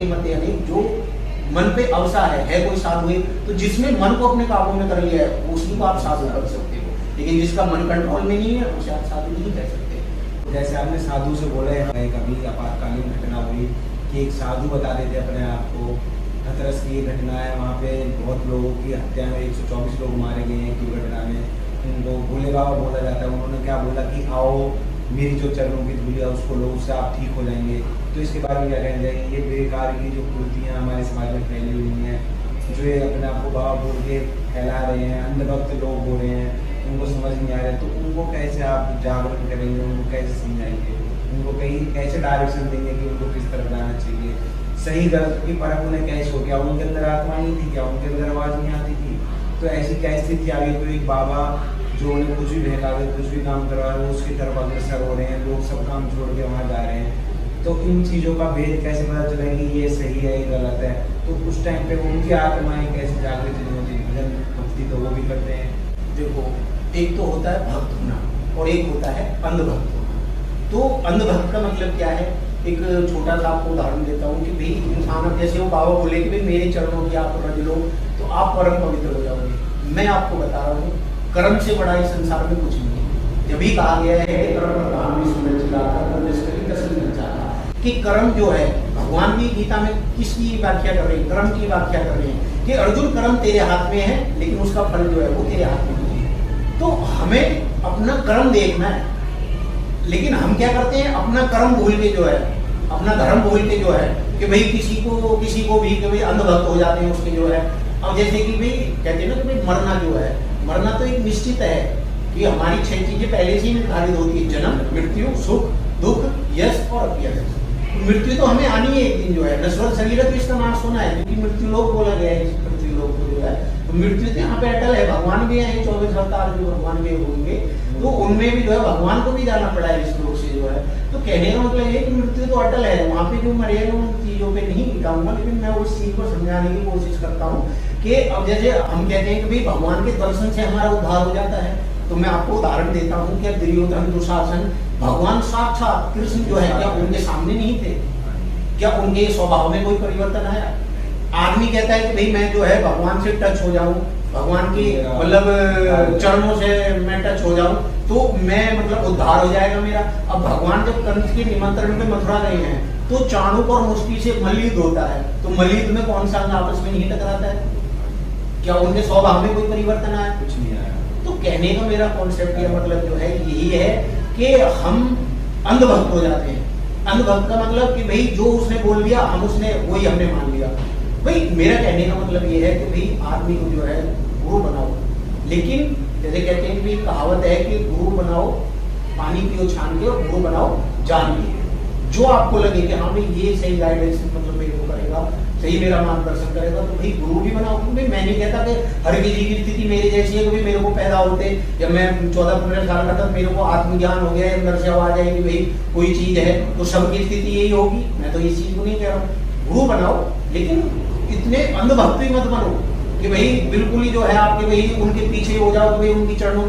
मत यानी जो मन पे अवसा है कोई साधु है तो जिसने मन को अपने काबू में कर लिया है उसी को आप साधु कर सकते हो, लेकिन जिसका मन कंट्रोल में नहीं है उसे आप साधु नहीं कह सकते। जैसे आपने साधु से बोला है, कभी आपातकालीन घटना हुई कि एक साधु बता देते अपने आप को, हथरस की घटना है, वहाँ पे बहुत लोगों की हत्या में 124 लोग मारे गए हैं दुर्घटना में। उनको भोले बाबा बोला जाता है, उन्होंने क्या बोला कि आओ मेरी जो चरणों की धूल है उसको लो, उससे आप ठीक हो जाएंगे। तो इसके बारे में क्या कहना चाहिए? ये बेकार की जो कुर्तियाँ हमारे समाज में फैली हुई हैं, जो ये अपने आप को बाबा बोल के फैला रहे हैं, अंधभक्त लोग हो रहे हैं, उनको समझ नहीं आ रहा है, तो उनको कैसे आप जागरूक करेंगे, उनको कैसे समझाएंगे, उनको कहीं कैसे डायरेक्शन देंगे कि उनको किस तरफ जाना चाहिए, सही गलत की परख उन्हें कैसे हो? क्या उनके अंदर आत्मा नहीं थी? क्या उनके अंदर आवाज़ नहीं आती थी? तो ऐसी क्या स्थिति आ गई? कोई एक बाबा जो उन्हें कुछ भी बहकावे, कुछ भी काम करवा रहे हैं, उसकी तरफ अग्रसर हो रहे हैं, लोग सब काम छोड़ के वहाँ जा रहे हैं। तो इन चीज़ों का भेद कैसे पता चले कि ये सही है, ये गलत है? तो उस टाइम पे उनकी आत्माएं कैसे जागृत नहीं होती? भजन भक्ति तो वो भी करते हैं। देखो, एक तो होता है भक्त होना और एक होता है अंधभक्त होना। तो अंधभक्त का मतलब क्या है? एक छोटा सा आपको उदाहरण देता हूँ कि भाई इंसान, जैसे वो बाबा बोले कि भाई मेरे चरणों की आप रज लो तो आप परम पवित्र हो जाओगे। मैं आपको बता रहा हूँ, कर्म से बड़ा इस संसार में कुछ नहीं है। जब भी कहा गया है कि कर्म जो है, भगवान भी गीता में किसकी व्याख्या कर रहे हैं? कर्म की व्याख्या कर रहे हैं कि अर्जुन कर्म तेरे हाथ में है लेकिन उसका फल जो है वो तेरे हाथ में नहीं है। तो हमें अपना कर्म देखना है, लेकिन हम क्या करते हैं? अपना कर्म भूल के जो है, अपना धर्म भूल के जो है कि भाई किसी को भी कभी अंधभक्त हो जाते हैं उसके जो है। अब जैसे कि भाई कहते हैं ना कि भाई मरना जो है, मरना तो एक निश्चित है कि हमारी 6 चीजें पहले से ही निर्धारित होती है: जन्म, मृत्यु, सुख, दुख, यश और अपयश। मृत्यु तो हमें आनी है एक दिन जो है। नश्वर शरीर है तो इसका नाश होना है, क्योंकि मृत्यु लोक बोला गया है, पृथ्वी लोक को जो है। तो मृत्यु तो यहाँ पे अटल है। भगवान भी है 24 अवतार जो भगवान के होंगे, तो उनमें भी जो है भगवान को भी जाना पड़ा है इस लोक से जो है। तो कहने का मतलब है कि मृत्यु तो अटल है, वहाँ पे जो मरेगा उन चीजों पे नहीं टिकाऊंगा। लेकिन मैं उस चीज को समझाने की कोशिश करता हूँ कि अब जैसे हम कहते हैं कि भाई भगवान के दर्शन से हमारा उद्धार हो जाता है, तो मैं आपको उदाहरण देता हूँ कि दुर्योधन, दुशासन, भगवान साक्षात कृष्ण जो है, क्या उनके सामने नहीं थे? क्या उनके स्वभाव में कोई परिवर्तन आया? आदमी कहता है कि भाई मैं जो है भगवान से टच हो जाऊं, भगवान की मतलब चरणों से मैं टच हो जाऊं तो मैं मतलब उद्धार हो जाएगा मेरा। अब भगवान जब कंस के निमंत्रण में मथुरा गए हैं तो चाणूक और मुष्टि से मल्लयुद्ध होता है, तो मल्लयुद्ध में कौन सा आपस में नहीं टकराता है? क्या उनके स्वभाव में कोई परिवर्तन आया? कुछ नहीं आया। तो कहने का मेरा कॉन्सेप्ट या मतलब जो है यही है कि हम अंधभक्त हो जाते हैं। अंधभक्त का मतलब कि भाई जो उसने बोल दिया हम उसने वही हमने मान लिया। भाई मेरा कहने का मतलब ये है कि भाई आदमी को जो है गुरु बनाओ, लेकिन जैसे कहते हैं कि कहावत है कि गुरु बनाओ पानी पियो छान के और गुरु बनाओ जान के। जो आपको लगे कि हाँ भाई ये सही गाइडेंस मतलब मेरे को करेगा, सही मेरा मार्गदर्शन करेगा, तो भाई गुरु भी बनाओ। क्योंकि मैं नहीं कहता कि हर किसी की स्थिति मेरी जैसी है कि मेरे को पैदा होते या मैं 14-15 साल का था मेरे को आत्मज्ञान हो गया, अंदर से आवाज आई कि भाई कोई चीज है, तो सबकी स्थिति यही होगी। मैं तो इस चीज को नहीं कह रहा हूँ। गुरु बनाओ, लेकिन इतने अंधभक्त मत बनो कि भाई बिल्कुल ही जो है आपके भाई उनके पीछे हो जाओ, भाई उनकी चरणों